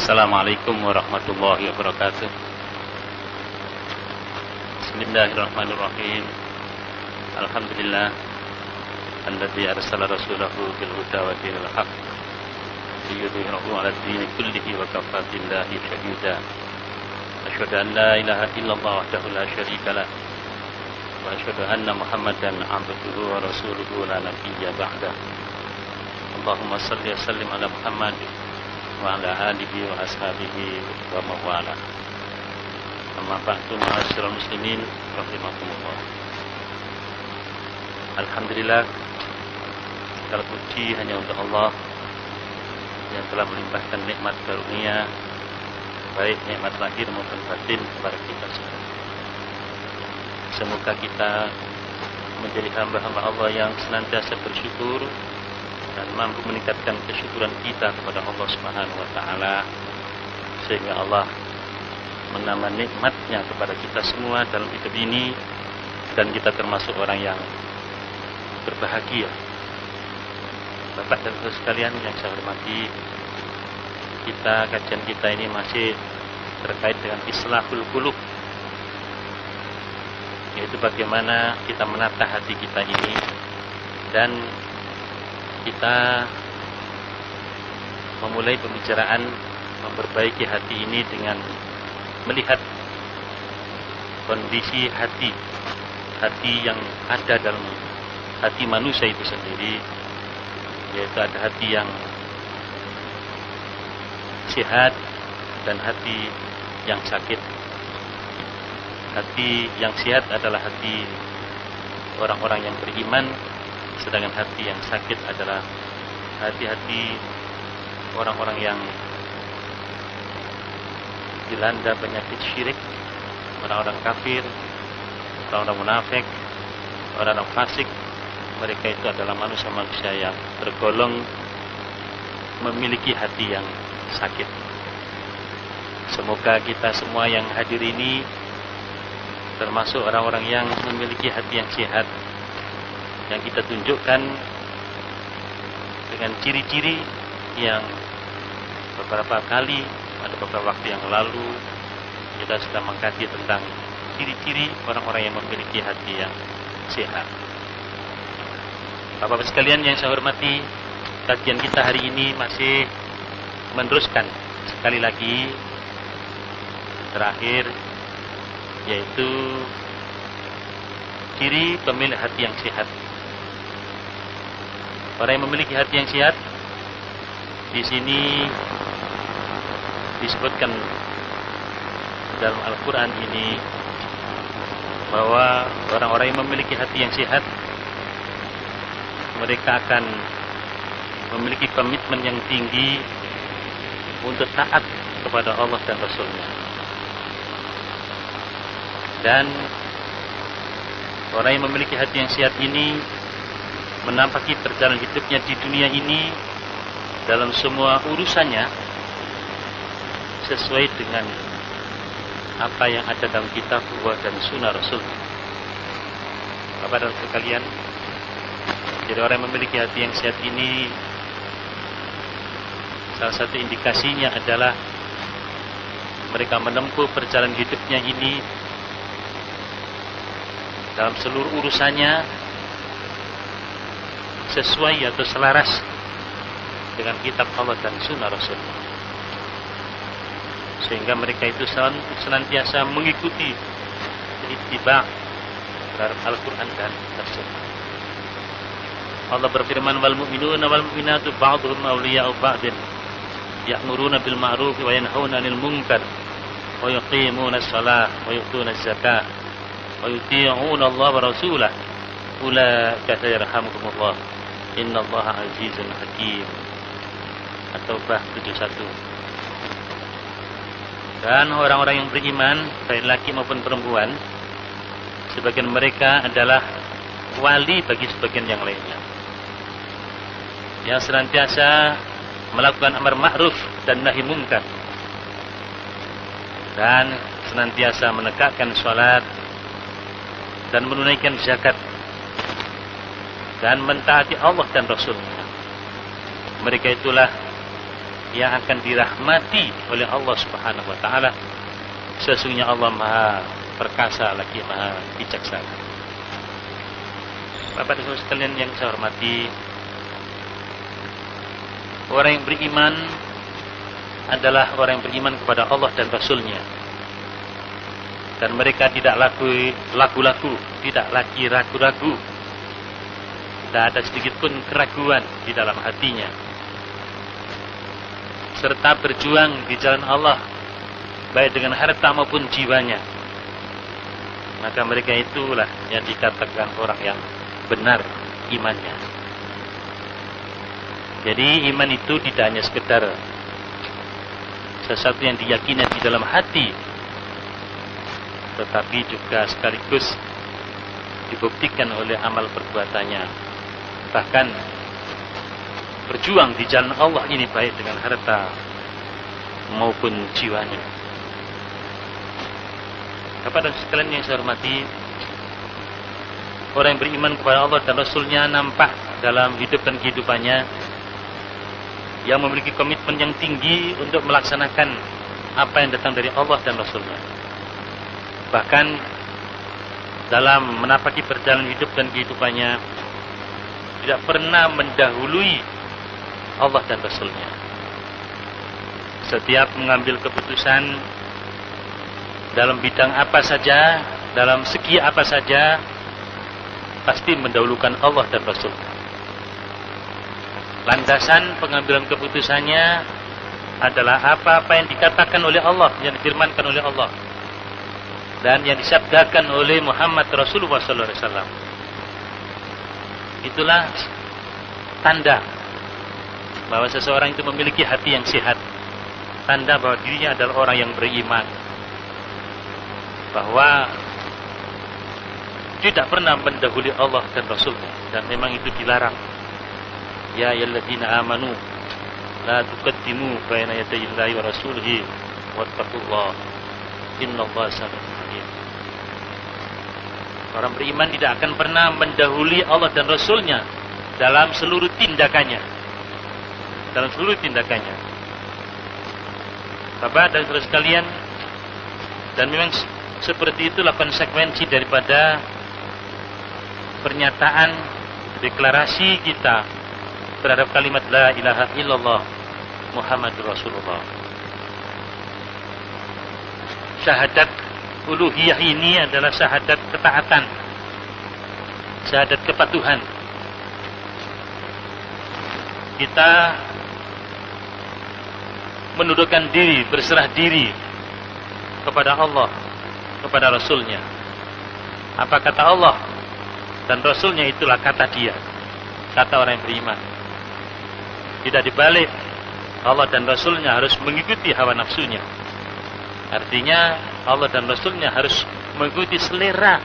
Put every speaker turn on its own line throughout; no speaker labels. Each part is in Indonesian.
Assalamualaikum warahmatullahi wabarakatuh. Bismillahirrahmanirrahim. Alhamdulillah alladzi arsala rasulahu bil huda wa dinil haq liyudhhirahu 'ala ad-dini kullihi wa kafaa billahi shahida. Asyhadu an la ilaha illallah wahdahu la syarika lah wa asyhadu anna Muhammadan 'abduhu wa rasuluhu la nabiyya ba'dah. Allahumma shalli wa sallim ala Muhammad wa ala alihi wa ashabihi wa mawala. Amma ba'du, ma'asyiral muslimin rahimakumullah. Alhamdulillah, segala puji hanya untuk Allah yang telah melimpahkan nikmat karunia, baik nikmat lahir maupun batin kepada kita semua. Semoga kita menjadi hamba-hamba Allah yang senantiasa bersyukur dan mampu meningkatkan kesyukuran kita kepada Allah Subhanahu wa taala, sehingga Allah menambah nikmatnya kepada kita semua dalam hidup ini, dan kita termasuk orang yang berbahagia. Bapak dan Ibu sekalian yang saya hormati, kajian kita ini masih terkait dengan islahul qulub, yaitu bagaimana kita menata hati kita ini, dan kita memulai pembicaraan memperbaiki hati ini dengan melihat kondisi hati yang ada dalam hati manusia itu sendiri, yaitu ada hati yang sehat dan hati yang sakit. Hati yang sehat adalah hati orang-orang yang beriman, sedangkan hati yang sakit adalah hati-hati orang-orang yang dilanda penyakit syirik, orang-orang kafir, orang-orang munafik, orang-orang fasik. Mereka itu adalah manusia-manusia yang tergolong memiliki hati yang sakit. Semoga kita semua yang hadir ini termasuk orang-orang yang memiliki hati yang sehat, yang kita tunjukkan dengan ciri-ciri yang beberapa kali, ada beberapa waktu yang lalu kita sudah mengkaji tentang ciri-ciri orang-orang yang memiliki hati yang sehat. Bapak-bapak sekalian yang saya hormati, kajian kita hari ini masih meneruskan sekali lagi terakhir, yaitu ciri pemilik hati yang sehat. Orang yang memiliki hati yang sehat di sini disebutkan dalam Al-Quran ini bahwa orang-orang yang memiliki hati yang sehat, mereka akan memiliki komitmen yang tinggi untuk taat kepada Allah dan Rasul-Nya. Dan orang yang memiliki hati yang sehat ini menampaki perjalanan hidupnya di dunia ini dalam semua urusannya sesuai dengan apa yang ada dalam kitab dan sunnah Rasul. Bapak dan sekalian, jadi orang yang memiliki hati yang sehat ini, salah satu indikasinya adalah mereka menempuh perjalanan hidupnya ini dalam seluruh urusannya sesuai atau selaras dengan kitab Allah dan sunnah Rasul, sehingga mereka itu senantiasa mengikuti ittiba' terhadap Al-Quran dan Sunnah. Allah berfirman, wal mu'minuna wal mu'minatu ba'duhum awliya'u ba'din ya'muruna bil ma'ruf wa yanhauna 'anil munkar wa yuqimuna as-shalah wa yu'tuna az-zakah wa yuti'una Allah wa rasulahu ulaika sayarhamuhumullah innallaha azizun hakim. At-Taubah 71. Dan orang-orang yang beriman, baik laki maupun perempuan, sebagian mereka adalah wali bagi sebagian yang lainnya, yang senantiasa melakukan amar ma'ruf dan nahi munkar, dan senantiasa menegakkan salat dan menunaikan zakat dan mentaati Allah dan Rasul-Nya. Mereka itulah yang akan dirahmati oleh Allah Subhanahu wa taala. Sesungguhnya Allah Maha perkasa lagi Maha bijaksana. Bapak dan Ibu sekalian yang saya hormati, orang yang beriman adalah orang yang beriman kepada Allah dan Rasul-Nya. Dan mereka tidak lagu-lagu, tidak lagi ragu-ragu. Tidak ada sedikit pun keraguan di dalam hatinya. Serta berjuang di jalan Allah, baik dengan harta maupun jiwanya. Maka mereka itulah yang dikatakan orang yang benar imannya. Jadi iman itu tidak hanya sekedar sesuatu yang diyakini di dalam hati, tetapi juga sekaligus dibuktikan oleh amal perbuatannya. Bahkan berjuang di jalan Allah ini baik dengan harta maupun jiwanya. Kepada sekalian yang saya hormati, orang yang beriman kepada Allah dan Rasul-Nya nampak dalam hidup dan kehidupannya yang memiliki komitmen yang tinggi untuk melaksanakan apa yang datang dari Allah dan Rasul-Nya. Bahkan dalam menapaki perjalanan hidup dan kehidupannya tidak pernah mendahului Allah dan Rasul-Nya. Setiap mengambil keputusan dalam bidang apa saja, dalam segi apa saja, pasti mendahulukan Allah dan Rasul-Nya. Landasan pengambilan keputusannya adalah apa-apa yang dikatakan oleh Allah, yang difirmankan oleh Allah, dan yang disabdakan oleh Muhammad Rasulullah SAW. Itulah tanda bahwa seseorang itu memiliki hati yang sehat, tanda bahwa dirinya adalah orang yang beriman, bahwa tidak pernah mendahului Allah dan Rasul-Nya, dan memang itu dilarang. Ya ayyuhalladzina amanu la tuqaddimu baina yadayillahi wa rasulihi wattaqullaha innallaha sami'un alim. Orang beriman tidak akan pernah mendahului Allah dan Rasul-Nya dalam seluruh tindakannya. Dalam seluruh tindakannya. Bapak dan saudara sekalian, dan memang seperti itulah konsekuensi daripada pernyataan deklarasi kita terhadap kalimat la ilaha illallah Muhammadur Rasulullah. Syahadat uluhiyah ini adalah syahadat ketaatan, syahadat kepatuhan. Kita menundukkan diri, berserah diri kepada Allah, kepada Rasul-Nya. Apa kata Allah dan Rasul-Nya, itulah kata dia, kata orang yang beriman. Tidak dibalik, Allah dan Rasul-Nya harus mengikuti hawa nafsunya. Artinya Allah dan Rasul-Nya harus mengikuti selera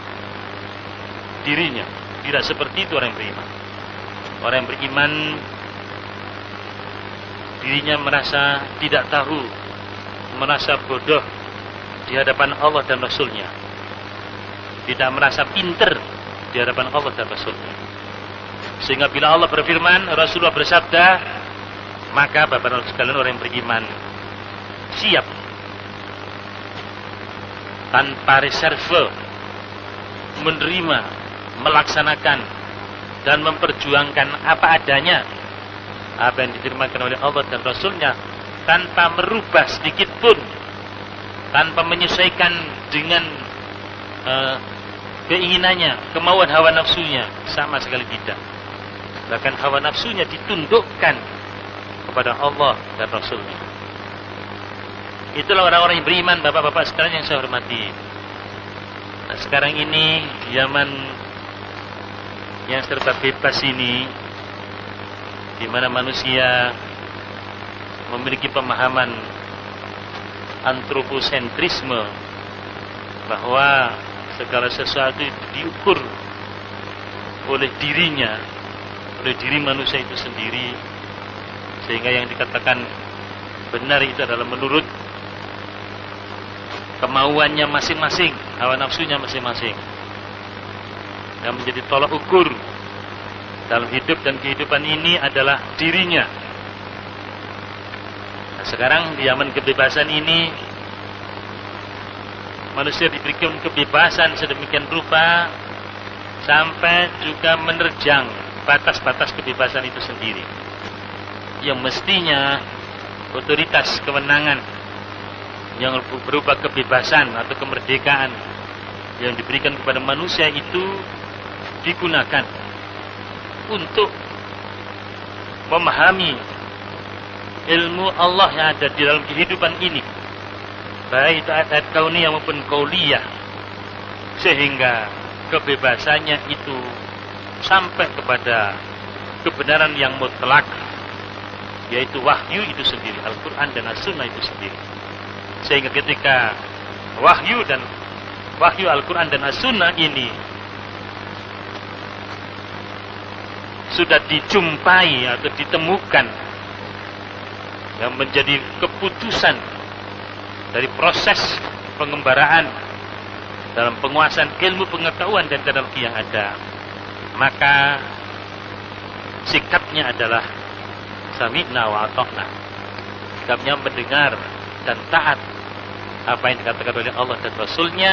dirinya. Tidak seperti itu orang yang beriman. Orang yang beriman dirinya merasa tidak tahu, merasa bodoh di hadapan Allah dan Rasul-Nya. Tidak merasa pinter di hadapan Allah dan Rasul-Nya. Sehingga bila Allah berfirman, Rasulullah bersabda, maka Bapak dan sekalian orang yang beriman siap tanpa reserve menerima, melaksanakan dan memperjuangkan apa adanya apa yang difirmankan oleh Allah dan Rasul-Nya, tanpa merubah sedikit pun, tanpa menyesuaikan dengan keinginannya, kemauan hawa nafsunya, sama sekali tidak. Bahkan hawa nafsunya ditundukkan kepada Allah dan Rasul-Nya. Itulah orang-orang yang beriman, bapak-bapak sekalian yang saya hormati. Nah, sekarang ini zaman yang serba bebas ini, di mana manusia memiliki pemahaman antroposentrisme, bahwa segala sesuatu itu diukur oleh dirinya, oleh diri manusia itu sendiri, sehingga yang dikatakan benar itu adalah menurut kemauannya masing-masing, hawa nafsunya masing-masing. Yang menjadi tolak ukur dalam hidup dan kehidupan ini adalah dirinya. Nah, sekarang di zaman kebebasan ini manusia diberikan kebebasan sedemikian rupa sampai juga menerjang batas-batas kebebasan itu sendiri. Yang mestinya otoritas kewenangan yang berupa kebebasan atau kemerdekaan yang diberikan kepada manusia itu digunakan untuk memahami ilmu Allah yang ada di dalam kehidupan ini, baik itu ayat kauniyah maupun qauliyah, sehingga kebebasannya itu sampai kepada kebenaran yang mutlak, yaitu wahyu itu sendiri, Al-Quran dan As-Sunnah itu sendiri. Sehingga ketika wahyu Al-Quran dan As-Sunnah ini sudah dijumpai atau ditemukan yang menjadi keputusan dari proses pengembaraan dalam penguasaan ilmu pengetahuan dan teknologi yang ada, maka sikapnya adalah sami'na wa ata'na. Sikapnya mendengar dan taat apa yang dikatakan oleh Allah dan Rasulnya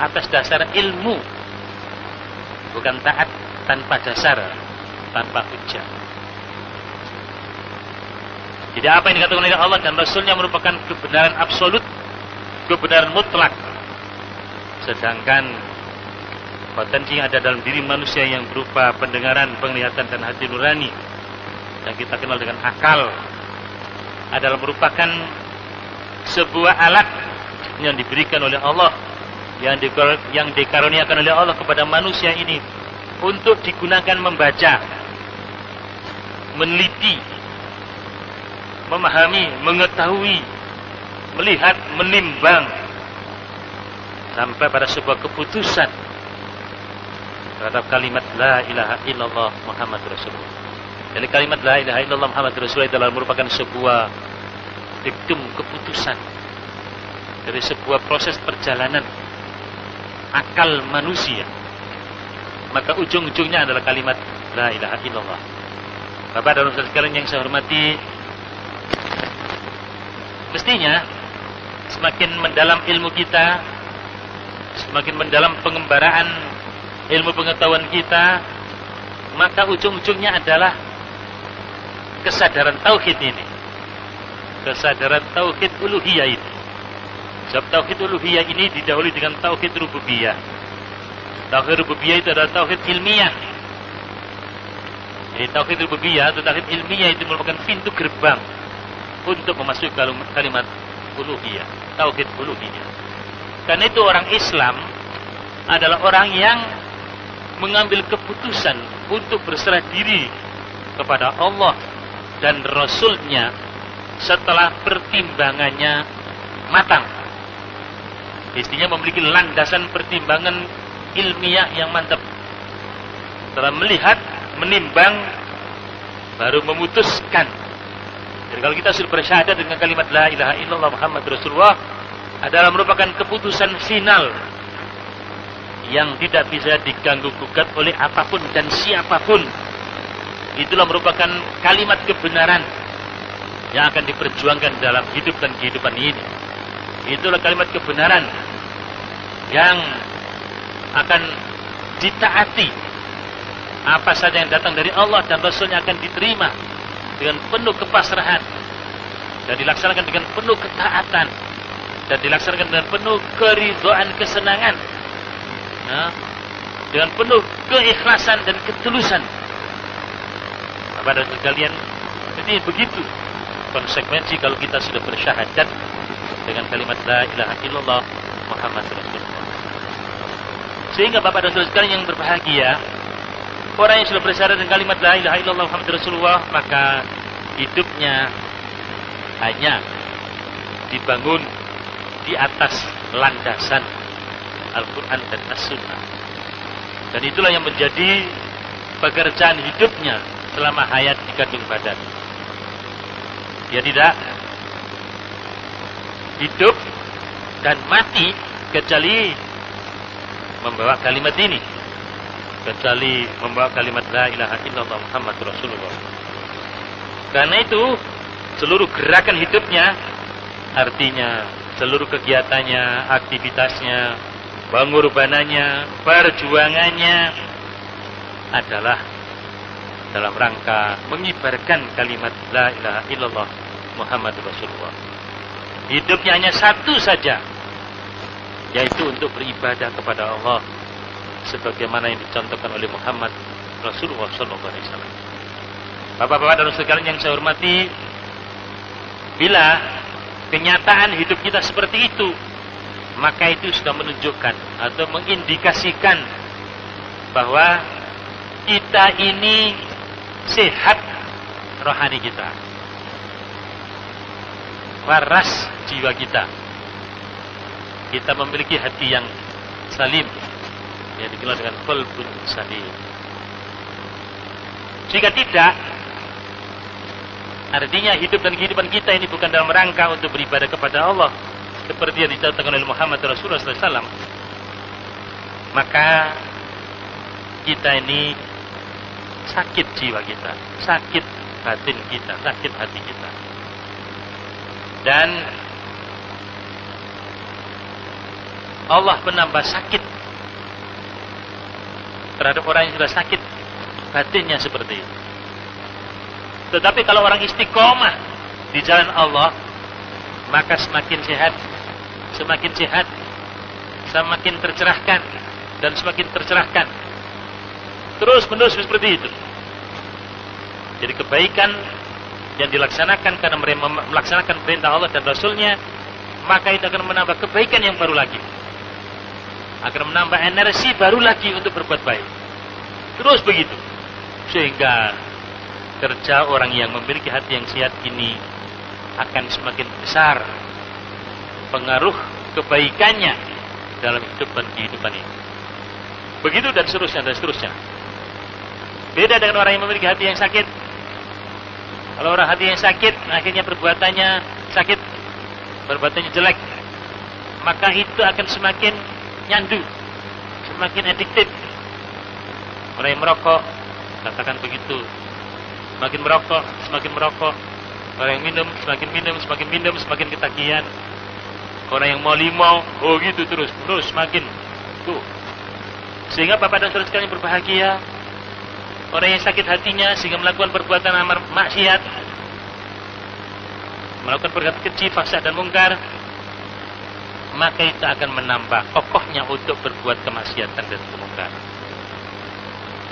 atas dasar ilmu, bukan taat tanpa dasar, tanpa hujjah. Jadi apa yang dikatakan oleh Allah dan Rasulnya merupakan kebenaran absolut, kebenaran mutlak. Sedangkan potensi yang ada dalam diri manusia yang berupa pendengaran, penglihatan dan hati nurani yang kita kenal dengan akal adalah merupakan sebuah alat yang diberikan oleh Allah, yang dikaruniakan oleh Allah kepada manusia ini untuk digunakan membaca, meneliti, memahami, mengetahui, melihat, menimbang sampai pada sebuah keputusan terhadap kalimat la ilaha illallah Muhammad Rasulullah. Jadi kalimat la ilaha illallah Muhammad Rasulullah adalah merupakan sebuah diktum keputusan dari sebuah proses perjalanan akal manusia. Maka ujung-ujungnya adalah kalimat la ilaha illallah. Bapak dan Saudara sekalian yang saya hormati, mestinya semakin mendalam ilmu kita, semakin mendalam pengembaraan ilmu pengetahuan kita, maka ujung-ujungnya adalah kesadaran tauhid ini, kesadaran tauhid uluhiyah ini. Sebab tauhid uluhiyah ini didahului dengan tauhid rububiyah. Tauhid rububiyah itu adalah tauhid ilmiah. Jadi tauhid rububiyah atau tauhid ilmiah itu merupakan pintu gerbang untuk memasuki kalimat uluhiyah, tauhid uluhiyah. Karena itu orang Islam adalah orang yang mengambil keputusan untuk berserah diri kepada Allah dan Rasulnya setelah pertimbangannya matang. Istinya memiliki landasan pertimbangan ilmiah yang mantap. Setelah melihat, menimbang, baru memutuskan. Jadi kalau kita sudah bersyahadat dengan kalimat la ilaha illallah Muhammad Rasulullah adalah merupakan keputusan final yang tidak bisa diganggu gugat oleh apapun dan siapapun. Itulah merupakan kalimat kebenaran yang akan diperjuangkan dalam hidup dan kehidupan ini. Itulah kalimat kebenaran yang akan ditaati. Apa saja yang datang dari Allah dan Rasulnya akan diterima dengan penuh kepasrahan dan dilaksanakan dengan penuh ketaatan dan dilaksanakan dengan penuh keridhaan, kesenangan, dengan penuh keikhlasan dan ketulusan. Bapak dan sekalian, jadi begitu konsekuensi kalau kita sudah bersyahadat dengan kalimat la ilaha illallah Muhammad Rasulullah. Sehingga Bapak dan Saudara sekalian yang berbahagia, orang yang sudah bersyahadat dengan kalimat la ilaha illallah Muhammad Rasulullah, maka hidupnya hanya dibangun di atas landasan Al-Quran dan As-Sunnah. Dan itulah yang menjadi pekerjaan hidupnya selama hayat di kandung badan. Dia tidak hidup dan mati kecuali membawa kalimat ini, kecuali membawa kalimat la ilaha illallah Muhammad Rasulullah. Karena itu seluruh gerakan hidupnya, artinya seluruh kegiatannya, aktivitasnya, pengorbanannya, perjuangannya adalah dalam rangka mengibarkan kalimat la ilaha illallah Muhammadur Rasulullah. Hidupnya hanya satu saja, yaitu untuk beribadah kepada Allah sebagaimana yang dicontohkan oleh Muhammad Rasulullah SAW. Bapak-bapak dan sekalian yang saya hormati, bila kenyataan hidup kita seperti itu, maka itu sudah menunjukkan atau mengindikasikan bahwa kita ini sehat rohani kita, waras jiwa kita. Kita memiliki hati yang salim, yang dikenal dengan qalbun salim. Jika tidak, artinya hidup dan kehidupan kita ini bukan dalam rangka untuk beribadah kepada Allah seperti yang dicontohkan oleh Muhammad Rasulullah SAW, maka kita ini sakit jiwa kita, sakit batin kita, sakit hati kita. Dan Allah menambah sakit terhadap orang yang sudah sakit batinnya seperti itu. Tetapi kalau orang istiqomah di jalan Allah, maka semakin sehat, semakin tercerahkan, dan semakin tercerahkan. Terus menerus seperti itu. Jadi kebaikan yang dilaksanakan karena mereka melaksanakan perintah Allah dan Rasulnya, maka itu akan menambah kebaikan yang baru lagi, akan menambah energi baru lagi untuk berbuat baik. Terus begitu, sehingga kerja orang yang memiliki hati yang sehat ini akan semakin besar pengaruh kebaikannya dalam hidup dan kehidupan ini. Begitu dan seterusnya dan seterusnya. Beda dengan orang yang memiliki hati yang sakit. Kalau orang hati yang sakit, akhirnya perbuatannya sakit, perbuatannya jelek, maka itu akan semakin nyandu, semakin addicted. Orang yang merokok, katakan begitu, semakin merokok. Orang yang minum, semakin ketagihan. Orang yang mau limau, oh gitu terus semakin tuh. Sehingga Bapak dan Saudara sekalian berbahagia. Orang yang sakit hatinya sehingga melakukan perbuatan amar maksiat, melakukan perbuatan keji, fahsyah dan mungkar, maka itu akan menambah kokohnya untuk berbuat kemaksiatan dan kemungkaran.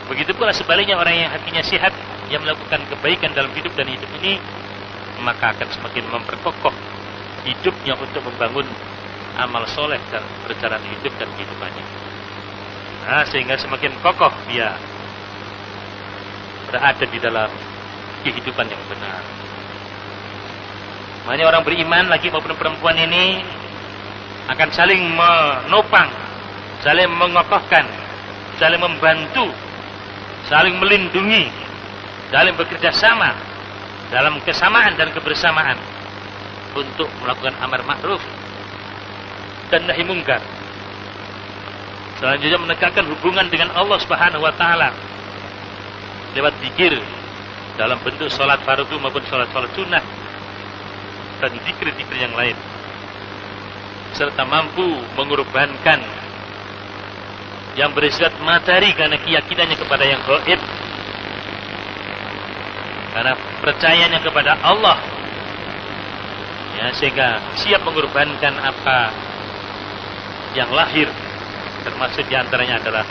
Begitu pula sebaliknya, orang yang hatinya sehat, yang melakukan kebaikan dalam hidup dan hidup ini, maka akan semakin memperkokoh hidupnya untuk membangun amal soleh dan perjalanan hidup dan kehidupannya. Nah, sehingga semakin kokoh dia berada di dalam kehidupan yang benar. Makanya orang beriman, laki maupun perempuan ini, akan saling menopang, saling mengokohkan, saling membantu, saling melindungi, saling bekerja sama dalam kesamaan dan kebersamaan untuk melakukan amar ma'ruf dan nahi mungkar. Selanjutnya menegakkan hubungan dengan Allah Subhanahu wa taala lewat zikir dalam bentuk salat fardu maupun salat sunnah dan zikir-zikir yang lain, serta mampu mengorbankan yang bersifat materi karena keyakinannya kepada yang gaib, karena percayanya kepada Allah, ya, sehingga siap mengorbankan apa yang lahir, termasuk diantaranya adalah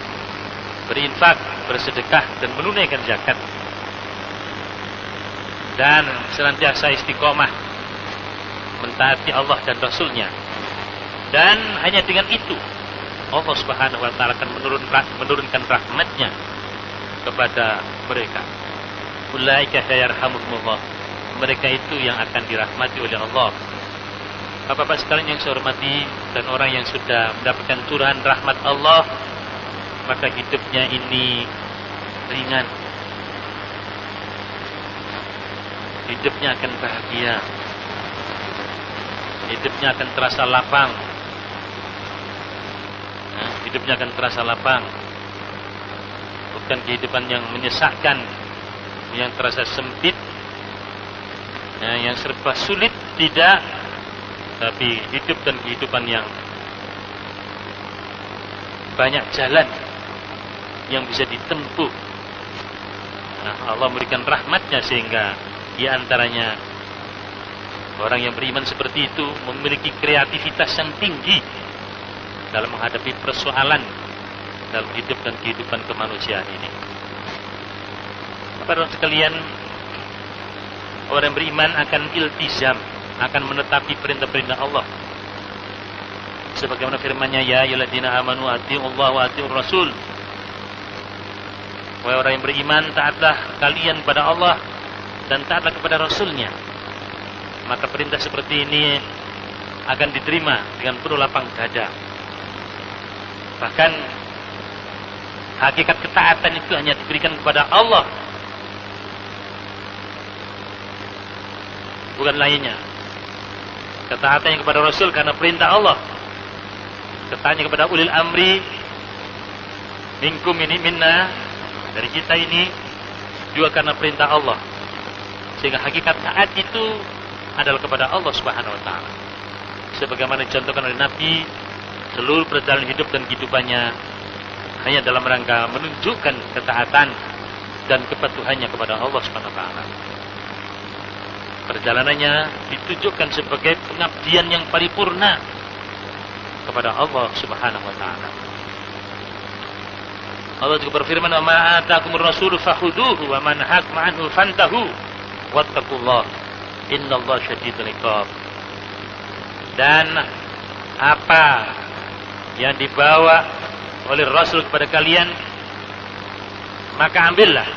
berinfak, bersedekah, dan menunaikan zakat. Dan senantiasa istiqomah mentaati Allah dan Rasulnya. Dan hanya dengan itu Allah Subhanahu wa taala akan menurunkan rahmatnya kepada mereka. Ulaika sayarhamuhumullah. Mereka itu yang akan dirahmati oleh Allah. Bapak-bapak sekalian yang saya hormati, dan orang yang sudah mendapatkan curahan rahmat Allah, maka hidupnya ini ringan. Hidupnya akan bahagia. Hidupnya akan terasa lapang. Hidupnya akan terasa lapang. Bukan kehidupan yang menyesakkan, yang terasa sempit, yang serba sulit tidak, tapi hidup dan kehidupan yang banyak jalan yang bisa ditempuh. Nah, Allah memberikan rahmatnya sehingga di antaranya orang yang beriman seperti itu memiliki kreativitas yang tinggi dalam menghadapi persoalan dalam hidup dan kehidupan kemanusiaan ini. Bapak-Bapak sekalian, orang yang beriman akan iltizam, akan menetapi perintah-perintah Allah. Sebagaimana firman-Nya, ya ayyuhalladzina amanu atiiullaha wa atiiur rasul. Wahai orang yang beriman, taatlah kalian kepada Allah dan taatlah kepada Rasul-Nya. Maka perintah seperti ini akan diterima dengan penuh lapang dada. Bahkan hakikat ketaatan itu hanya diberikan kepada Allah, bukan lainnya. Ketaatannya kepada Rasul karena perintah Allah. Ketaatnya kepada ulil amri minkum ini minna, dari kita ini juga karena perintah Allah. Sehingga hakikat taat itu adalah kepada Allah Subhanahu wa taala. Sebagaimana dicontohkan oleh Nabi, seluruh perjalanan hidup dan kehidupannya hanya dalam rangka menunjukkan ketaatan dan kepatuhannya kepada Allah Subhanahu wa taala. Perjalanannya ditujukan sebagai pengabdian yang paripurna kepada Allah Subhanahu wa taala. Allah juga berfirman, "Wa ma ataakumur rasulu fakhuduhu wa ma nahakum anhu fantahu wattaqullaha innallaha syadidul iqab." Dan apa yang dibawa oleh Rasul kepada kalian, maka ambillah.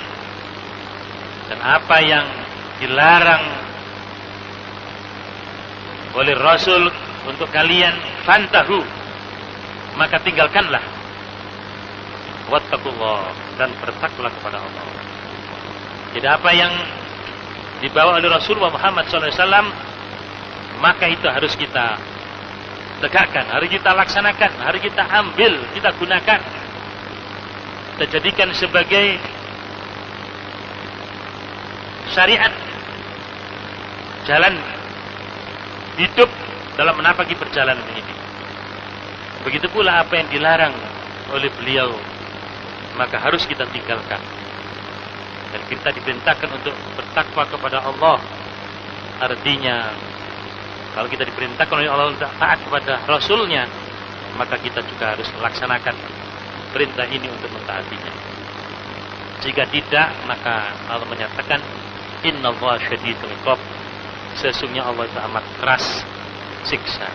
Dan apa yang dilarang oleh Rasul untuk kalian, fantahu, maka tinggalkanlah. Wattaqullah, dan bertakwalah kepada Allah. Jadi apa yang dibawa oleh Rasulullah Muhammad SAW, maka itu harus kita tegakkan, harus kita laksanakan, harus kita ambil, kita gunakan, kita jadikan sebagai syariat, jalan hidup dalam menapaki perjalanan ini. Begitu pula apa yang dilarang oleh beliau, maka harus kita tinggalkan. Dan kita diperintahkan untuk bertakwa kepada Allah. Artinya, kalau kita diperintahkan oleh Allah untuk taat kepada Rasul-Nya, maka kita juga harus melaksanakan perintah ini untuk mentaatinya. Jika tidak, maka Allah menyatakan, innallaha syadidul iqab, sesungguhnya Allah itu amat keras siksa.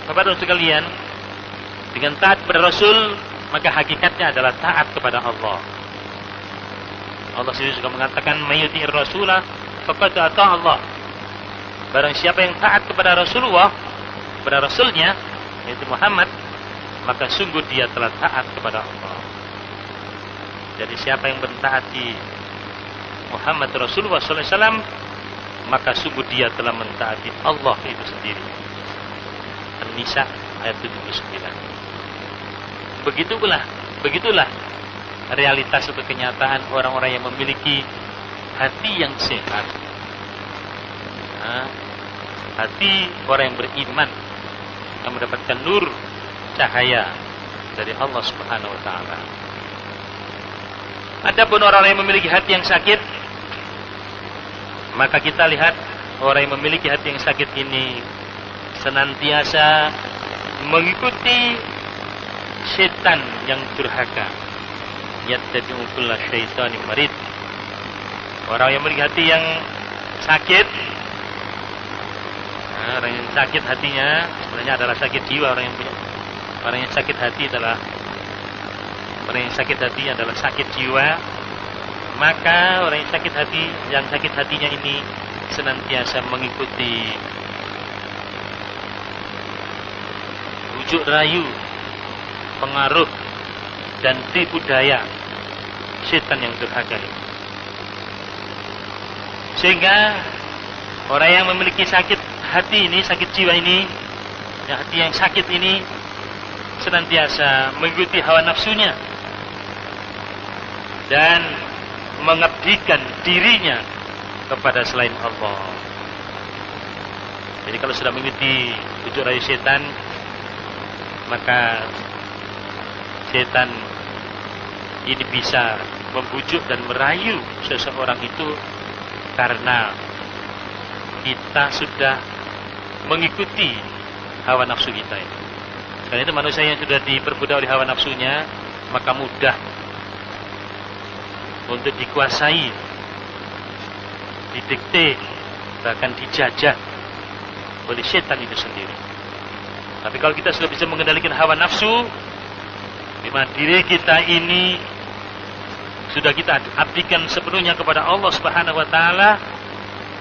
Bapak-bapak sekalian, dengan taat kepada Rasul, maka hakikatnya adalah taat kepada Allah. Allah sendiri juga mengatakan, mayyuti'ir rasulah faqad ata'a Allah. Barang siapa yang taat kepada Rasulullah, kepada Rasulnya, yaitu Muhammad, maka sungguh dia telah taat kepada Allah. Jadi siapa yang mentaati Muhammad Rasulullah SAW, maka sungguh dia telah mentaati Allah itu sendiri. An-Nisa ayat 79. Begitulah realitas atau kenyataan orang-orang yang memiliki hati yang sehat. Hati orang yang beriman, yang mendapatkan nur, cahaya dari Allah Subhanahu wa taala. Adapun orang yang memiliki hati yang sakit, maka kita lihat orang yang memiliki hati yang sakit ini senantiasa mengikuti setan yang durhaka. Yattabi'u kulla syaitanin marid. Orang yang memiliki hati yang sakit, orang yang sakit hatinya sebenarnya adalah sakit jiwa. Orang yang sakit hati adalah sakit jiwa. Maka orang yang sakit hatinya ini senantiasa mengikuti bujuk rayu, pengaruh dan tipu daya setan yang durhaka ini. Sehingga orang yang memiliki sakit hati ini, sakit jiwa ini, hati yang sakit ini senantiasa mengikuti hawa nafsunya dan mengabdikan dirinya kepada selain Allah. Jadi kalau sudah mengikuti bujuk rayu setan, maka setan ini bisa membujuk dan merayu seseorang itu karena kita sudah mengikuti hawa nafsu kita ini. Karena itu manusia yang sudah diperbudak oleh hawa nafsunya, maka mudah untuk dikuasai, didikte, bahkan dijajah oleh setan itu sendiri. Tapi kalau kita sudah bisa mengendalikan hawa nafsu, di mana diri kita ini sudah kita abdikan sepenuhnya kepada Allah Subhanahu wa taala,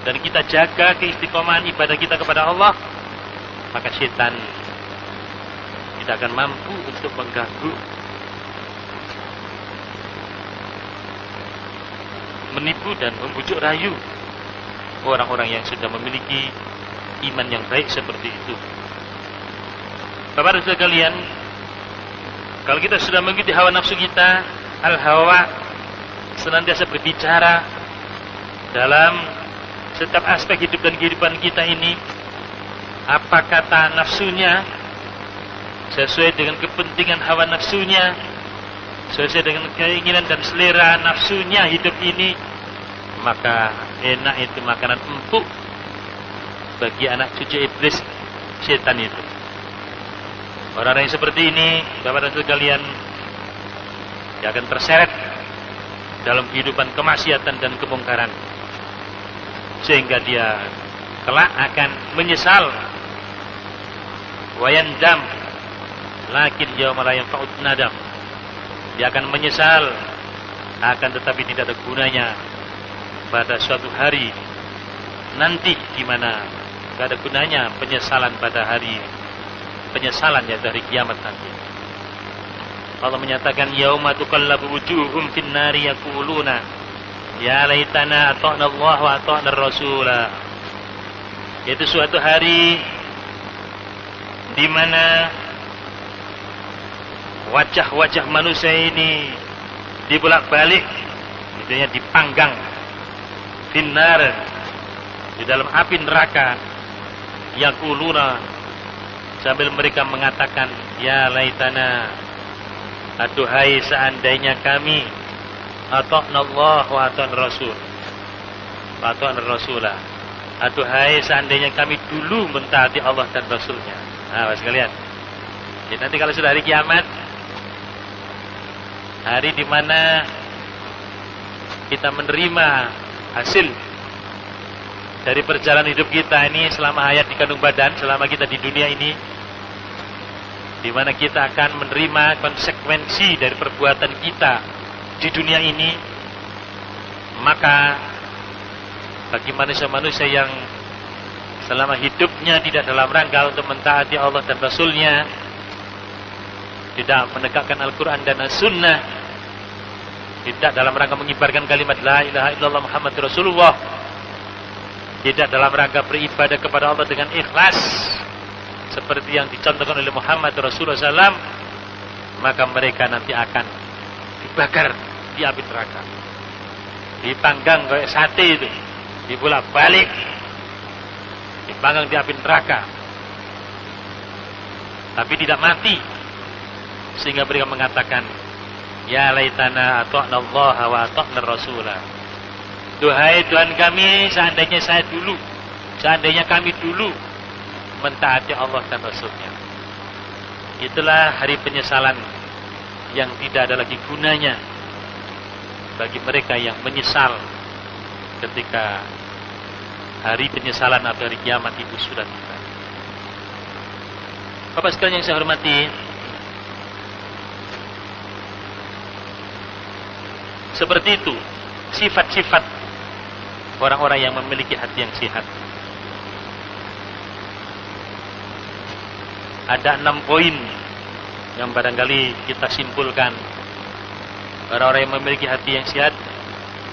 dan kita jaga keistiqomahan ibadah kita kepada Allah, maka setan tidak akan mampu untuk mengganggu, menipu dan membujuk rayu orang-orang yang sudah memiliki iman yang baik seperti itu. Bapak dan saudara sekalian, kalau kita sudah mengikuti hawa nafsu kita, al-hawa senantiasa berbicara dalam setiap aspek hidup dan kehidupan kita ini. Apa kata nafsunya sesuai dengan kepentingan hawa nafsunya, sesuai dengan keinginan dan selera nafsunya hidup ini, maka enak itu makanan empuk bagi anak cucu iblis setan itu. Orang-orang yang seperti ini, Bapak dan Saudara sekalian, dia akan terseret dalam kehidupan kemaksiatan dan kemungkaran, sehingga dia kelak akan menyesal. Wayandam lakin yauma la yanfa'u nadam. Dia akan menyesal, akan tetapi tidak ada gunanya pada suatu hari nanti, di mana tidak ada gunanya penyesalan pada hari penyesalan, ya dari kiamat nanti. Allah menyatakan yauma tuqallabu wujuhum fin nari yaquluna ya laitana ata'na Allah wa ata'na ar-rasula. Yaitu suatu hari di mana wajah-wajah manusia ini dibolak-balik, artinya dipanggang finnar, di dalam api neraka, yaquluna, sambil mereka mengatakan ya laitana, aduhai seandainya kami ata'na Allah wa ata'na Rasul wa ata'na Rasulah, aduhai seandainya kami dulu mentaati Allah dan Rasulnya. Nah, sekalian, jadi nanti kalau sudah hari kiamat, hari di mana kita menerima hasil dari perjalanan hidup kita ini selama hayat di kandung badan, selama kita di dunia ini, di mana kita akan menerima konsekuensi dari perbuatan kita di dunia ini, maka bagi manusia-manusia yang selama hidupnya tidak dalam rangka untuk mentaati Allah dan Rasulnya, tidak menegakkan Al-Quran dan As-Sunnah, tidak dalam rangka mengibarkan kalimat La ilaha illallah Muhammad Rasulullah, tidak dalam rangka beribadah kepada Allah dengan ikhlas seperti yang dicontohkan oleh Muhammad Rasulullah SAW, maka mereka nanti akan dibakar di api neraka, dipanggang kayak sate itu, dibolak-balik, dipanggang di api neraka, tapi tidak mati, sehingga mereka mengatakan ya laitana ata'na Allah wa ata'na Rasulah. Duhai Tuhan kami, seandainya kami dulu mentaati Allah dan Rasulnya. Itulah hari penyesalan yang tidak ada lagi gunanya bagi mereka yang menyesal ketika hari penyesalan atau hari kiamat itu sudah tiba. Bapak sekalian yang saya hormati, seperti itu sifat-sifat orang-orang yang memiliki hati yang sehat. Ada 6 poin yang barangkali kita simpulkan. Orang-orang yang memiliki hati yang sehat,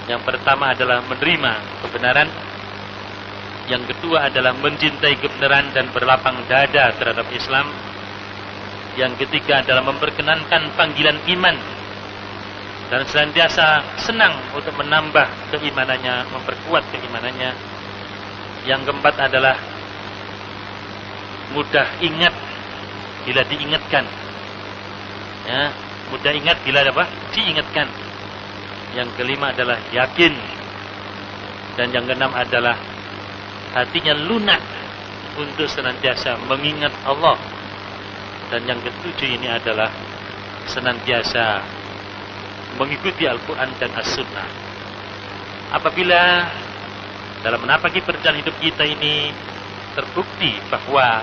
yang pertama adalah menerima kebenaran, yang kedua adalah mencintai kebenaran dan berlapang dada terhadap Islam, yang ketiga adalah memperkenankan panggilan iman dan senantiasa senang untuk menambah keimanannya, memperkuat keimanannya. Yang keempat adalah mudah ingat bila diingatkan. Ya, mudah ingat bila apa? Diingatkan. Yang kelima adalah yakin. Dan yang keenam adalah hatinya lunak untuk senantiasa mengingat Allah. Dan yang ketujuh ini adalah senantiasa mengikuti Al-Quran dan As-Sunnah. Apabila dalam menapaki perjalanan hidup kita ini terbukti bahwa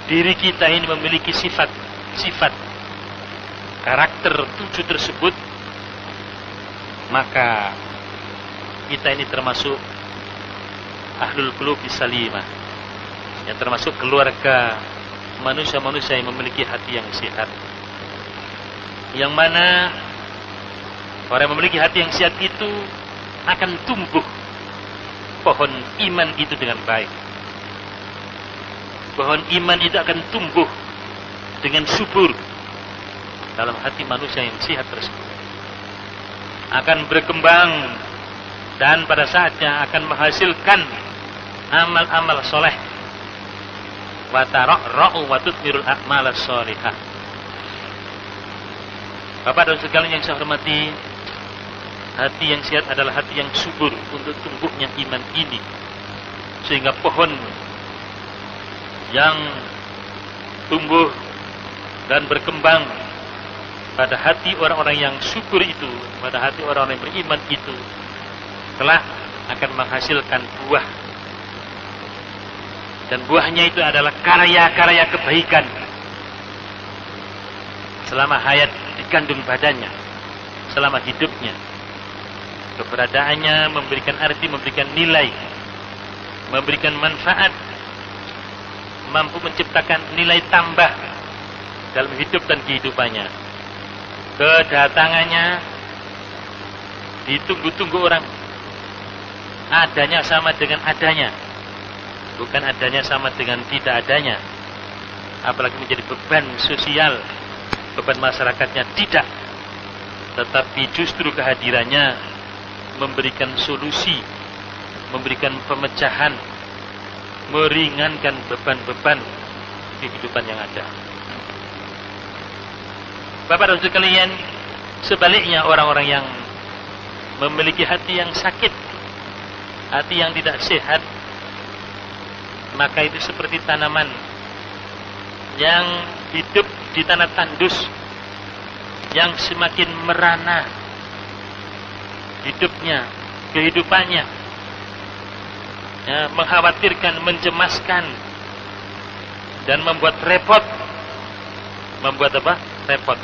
diri kita ini memiliki sifat karakter 7 tersebut, maka kita ini termasuk ahlul qulubi salimah, yang termasuk keluarga manusia-manusia yang memiliki hati yang sehat. Yang mana orang yang memiliki hati yang sehat itu akan tumbuh pohon iman itu dengan baik. Pohon iman itu akan tumbuh dengan subur dalam hati manusia yang sehat tersebut. Akan berkembang dan pada saatnya akan menghasilkan amal-amal soleh. Wa tara'ra'u wa tutmirul a'mal sholihah. Bapak dan sekalian yang saya hormati, hati yang sehat adalah hati yang subur untuk tumbuhnya iman ini. Sehingga pohon yang tumbuh dan berkembang pada hati orang-orang yang subur itu, pada hati orang-orang yang beriman itu, telah akan menghasilkan buah. Dan buahnya itu adalah karya-karya kebaikan selama hayat dikandung badannya, selama hidupnya. Keberadaannya memberikan arti, memberikan nilai, memberikan manfaat, mampu menciptakan nilai tambah dalam hidup dan kehidupannya. Kedatangannya ditunggu-tunggu orang, adanya sama dengan adanya, bukan adanya sama dengan tidak adanya. Apalagi menjadi beban sosial, beban masyarakatnya, tidak. Tetapi justru kehadirannya memberikan solusi, memberikan pemecahan, meringankan beban-beban kehidupan yang ada. Bapak dan sekalian, sebaliknya orang-orang yang memiliki hati yang sakit, hati yang tidak sehat, maka itu seperti tanaman yang hidup di tanah tandus, yang semakin merana hidupnya, kehidupannya, ya, mengkhawatirkan, mencemaskan, dan membuat repot. Membuat apa? Repot.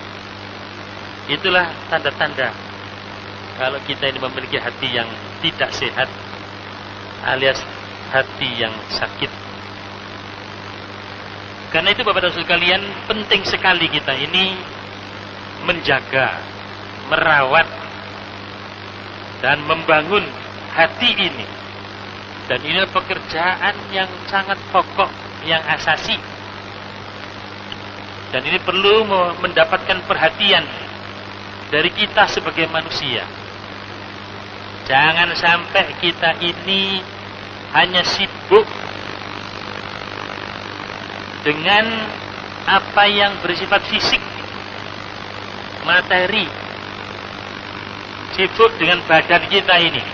Itulah tanda-tanda kalau kita ini memiliki hati yang tidak sehat, alias hati yang sakit. Karena itu Bapak dan sekalian, penting sekali kita ini menjaga, merawat, dan membangun hati ini. Dan ini pekerjaan yang sangat pokok, yang asasi. Dan ini perlu mendapatkan perhatian dari kita sebagai manusia. Jangan sampai kita ini hanya sibuk dengan apa yang bersifat fisik, materi, sibuk dengan badan kita ini,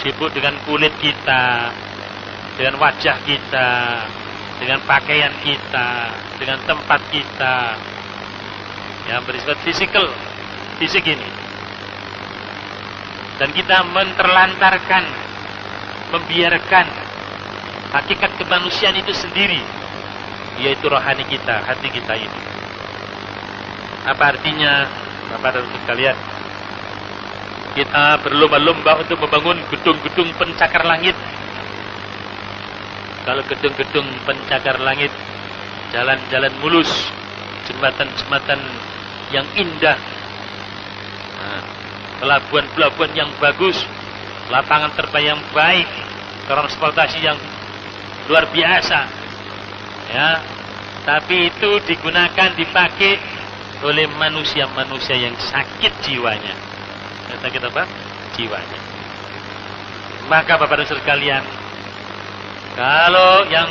sibuk dengan kulit kita, dengan wajah kita, dengan pakaian kita, dengan tempat kita yang bersifat fisik ini. Dan kita menterlantarkan, membiarkan hakikat kemanusiaan itu sendiri, yaitu rohani kita, hati kita ini. Apa artinya, Bapak dan sekalian? Kita berlomba-lomba untuk membangun gedung-gedung pencakar langit. Kalau gedung-gedung pencakar langit, jalan-jalan mulus, jembatan-jembatan yang indah, pelabuhan-pelabuhan yang bagus, lapangan terbang yang baik, transportasi yang luar biasa, ya. Tapi itu digunakan, dipakai oleh manusia-manusia yang sakit jiwanya. Yang sakit apa? Jiwanya. Maka Bapak dan Saudara sekalian, kalau yang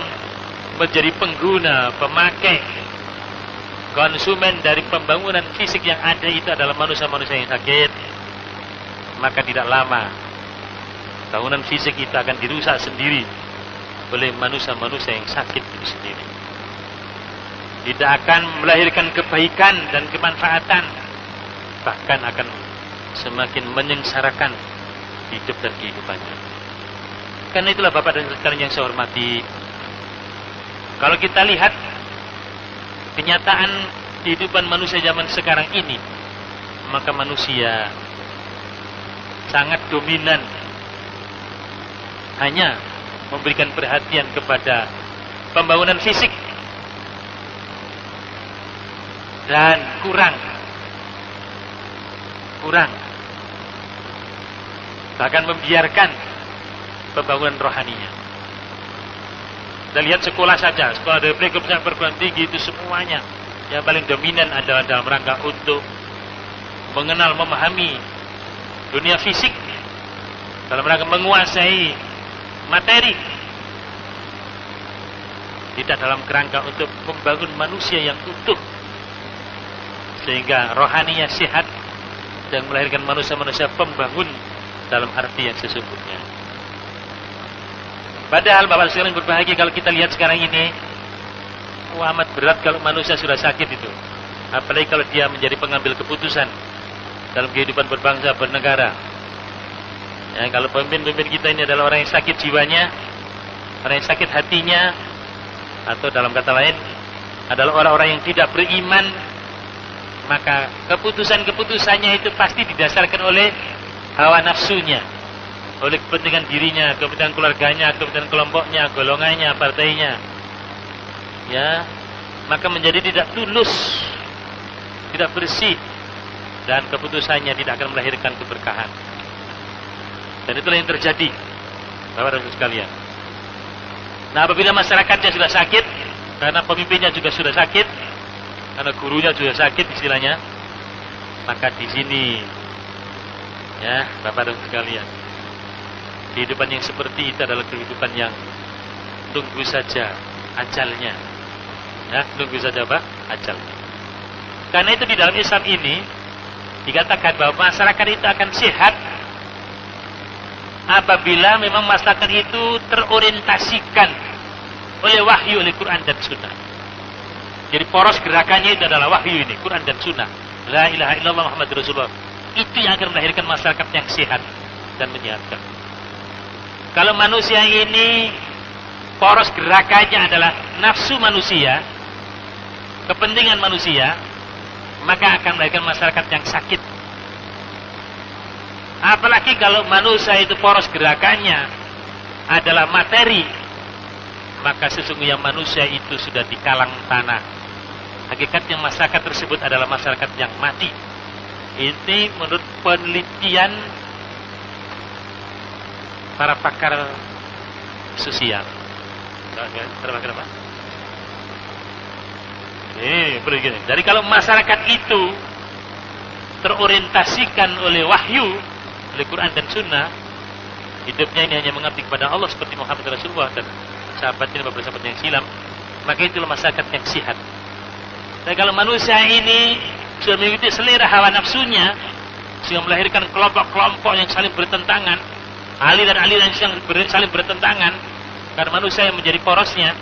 menjadi pengguna, pemakai, konsumen dari pembangunan fisik yang ada itu adalah manusia-manusia yang sakit, maka tidak lama bangunan fisik itu akan dirusak sendiri oleh manusia-manusia yang sakit itu sendiri. Tidak akan melahirkan kebaikan dan kemanfaatan, bahkan akan semakin menyengsarakan hidup dan kehidupannya. Karena itulah Bapak dan sekalian yang saya hormati, kalau kita lihat kenyataan kehidupan manusia zaman sekarang ini, maka manusia sangat dominan hanya memberikan perhatian kepada pembangunan fisik dan kurang bahkan membiarkan pembangunan rohaninya. Kita lihat sekolah saja, sekolah dari prekum sampai perguruan tinggi itu semuanya yang paling dominan adalah dalam rangka untuk mengenal, memahami dunia fisik, dalam rangka menguasai materi, tidak dalam kerangka untuk membangun manusia yang utuh sehingga rohaninya sehat dan melahirkan manusia-manusia pembangun dalam arti yang sesungguhnya. Padahal Bapak sekalian berbahagia kalau kita lihat sekarang ini, amat berat kalau manusia sudah sakit itu. Apalagi kalau dia menjadi pengambil keputusan dalam kehidupan berbangsa, bernegara. Ya, kalau pemimpin-pemimpin kita ini adalah orang yang sakit jiwanya, orang yang sakit hatinya, atau dalam kata lain adalah orang-orang yang tidak beriman, maka keputusan-keputusannya itu pasti didasarkan oleh hawa nafsunya, oleh kepentingan dirinya, kepentingan keluarganya, kepentingan kelompoknya, golongannya, partainya. Ya, maka menjadi tidak tulus, tidak bersih, dan keputusannya tidak akan melahirkan keberkahan. Dan itulah yang terjadi, Bapak dan Ibu sekalian. Nah, apabila masyarakatnya sudah sakit, karena pemimpinnya juga sudah sakit, karena gurunya juga sakit istilahnya, maka di sini, ya Bapak dan Ibu sekalian, kehidupan yang seperti itu adalah kehidupan yang tunggu saja ajalnya. Ya, tunggu saja apa? Ajalnya. Karena itu di dalam Islam ini dikatakan bahwa masyarakat itu akan sehat apabila memang masyarakat itu terorientasikan oleh wahyu, oleh Quran dan Sunnah. Jadi poros gerakannya itu adalah wahyu ini, Quran dan Sunnah. La ilaha illallah Muhammad Rasulullah. Itu yang akan melahirkan masyarakat yang sehat dan menyehatkan. Kalau manusia ini poros gerakannya adalah nafsu manusia, kepentingan manusia, maka akan melahirkan masyarakat yang sakit. Apalagi kalau manusia itu poros gerakannya adalah materi, maka sesungguhnya manusia itu sudah di kalang tanah. Hakikatnya masyarakat tersebut adalah masyarakat yang mati. Ini menurut penelitian para pakar sosial. Pakar apa? Begini. Jadi kalau masyarakat itu terorientasikan oleh wahyu, oleh Quran dan Sunnah, hidupnya ini hanya mengabdi kepada Allah seperti Muhammad Rasulullah dan sahabatnya, beberapa sahabat yang silam, maka itulah masyarakat yang sehat. Dan kalau manusia ini sudah mengikuti selera hawa nafsunya, sehingga melahirkan kelompok-kelompok yang saling bertentangan, aliran-aliran yang saling bertentangan, karena manusia yang menjadi porosnya,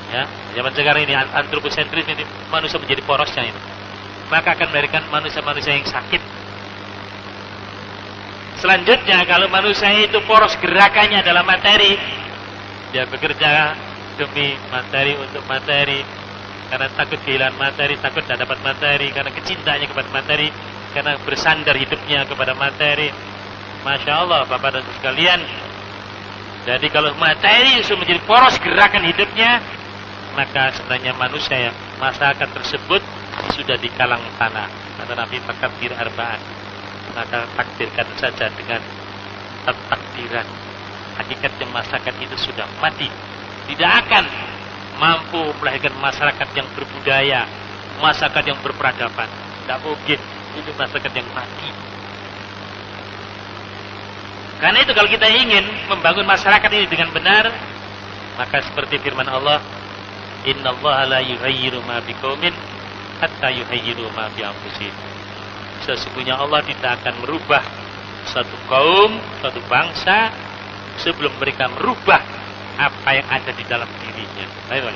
ya, zaman sekarang ini antroposentris ini manusia menjadi porosnya itu, maka akan melahirkan manusia-manusia yang sakit. Selanjutnya, kalau manusia itu poros gerakannya adalah materi, dia bekerja demi materi, untuk materi, karena takut kehilangan materi, takut tidak dapat materi, karena kecintaannya kepada materi, karena bersandar hidupnya kepada materi. Masya Allah, Bapak dan Ibu sekalian. Jadi kalau materi sudah menjadi poros gerakan hidupnya, maka sebenarnya manusia yang masyarakat tersebut sudah di kalang tanah. Kata Nabi, takdir arba'an, maka takdirkan saja dengan takdiran. Hakikatnya masyarakat itu sudah mati, tidak akan mampu melahirkan masyarakat yang berbudaya,
masyarakat yang berperadaban. Tidak mungkin, itu masyarakat yang mati. Karena itu kalau kita ingin membangun masyarakat ini dengan benar, maka seperti firman Allah, innallaha la yughayyiru ma biqaumin hatta yughayyiru ma bi anfusihim. Sesungguhnya Allah tidak akan merubah suatu kaum, suatu bangsa sebelum mereka merubah apa yang ada di dalam dirinya. Baik,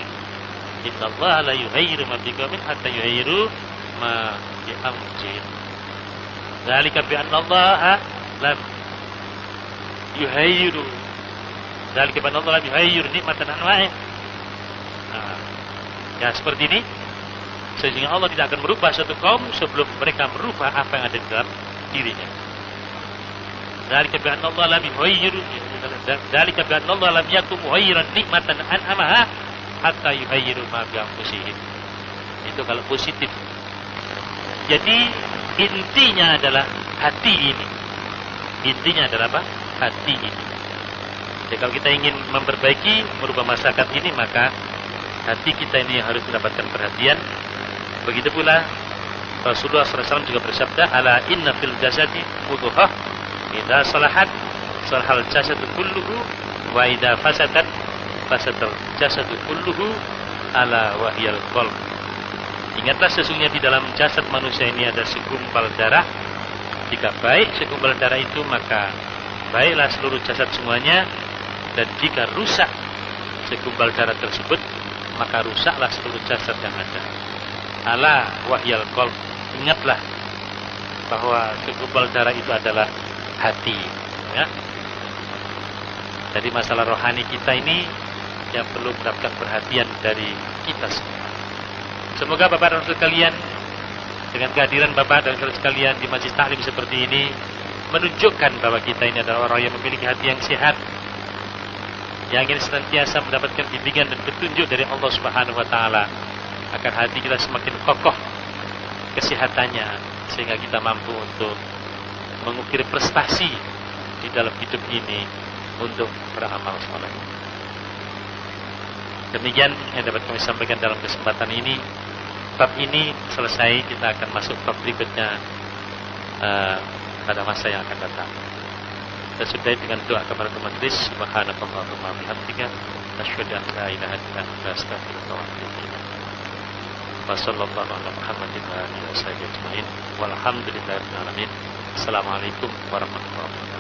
innallaha la yughayyiru ma biqaumin hatta yughayyiru ma bi anfusihim. Dzalika bi anna Allah lam yughayyiru. Dzalika bi anna Allah lam yughayyiru nikmatan anwa'i. Ya seperti ini. Sehingga Allah tidak akan merubah satu kaum sebelum mereka merubah apa yang ada di dalam dirinya. Dzalika bi anna Allah lam yughayyiru. Dzalika bi anna Allah lam yakum mughayyiran nikmatan an'amaha hatta yughayyiru ma bi anfusihim. Itu kalau positif. Jadi intinya adalah hati ini. Intinya adalah apa? Hati ini. Jadi kalau kita ingin memperbaiki, merubah masyarakat ini, maka hati kita ini harus mendapatkan perhatian. Begitu pula Rasulullah SAW juga bersabda, ala inna fil jasadi mudghah idza salahat salahal jasadu kulluhu wa idza fasadat fasadal jasadu kulluhu ala wahyal qalb. Ingatlah sesungguhnya di dalam jasad manusia ini ada segumpal darah. Jika baik segumpal darah itu, maka baiklah seluruh jasad semuanya. Dan jika rusak segumpal darah tersebut, maka rusaklah seluruh jasad yang ada. Ala wahyal qalb. Ingatlah bahwa segumpal darah itu adalah hati. Ya. Jadi masalah rohani kita ini yang perlu mendapatkan perhatian dari kita semua. Semoga Bapak dan Saudara sekalian, dengan kehadiran Bapak dan Saudara sekalian di majlis taklim seperti ini, menunjukkan bahwa kita ini adalah orang yang memiliki hati yang sehat, yang ingin senantiasa mendapatkan bimbingan dan petunjuk dari Allah Subhanahu wa Ta'ala, agar hati kita semakin kokoh kesehatannya, sehingga kita mampu untuk mengukir prestasi di dalam hidup ini untuk beramal saleh. Demikian yang dapat kami sampaikan dalam kesempatan ini. Bab ini selesai, kita akan masuk bab berikutnya pada masa yang akan datang. Kita sudahi dengan doa kepada majelis. Subhanakallahumma wa bihamdika asyhadu an la ilaha illa anta astaghfiruka wa atubu ilaik. Wa sallallahu ala Muhammadin wa alihi wa sahbihi ajma'in. Walhamdulillahirabbil alamin. Assalamualaikum warahmatullahi wabarakatuh.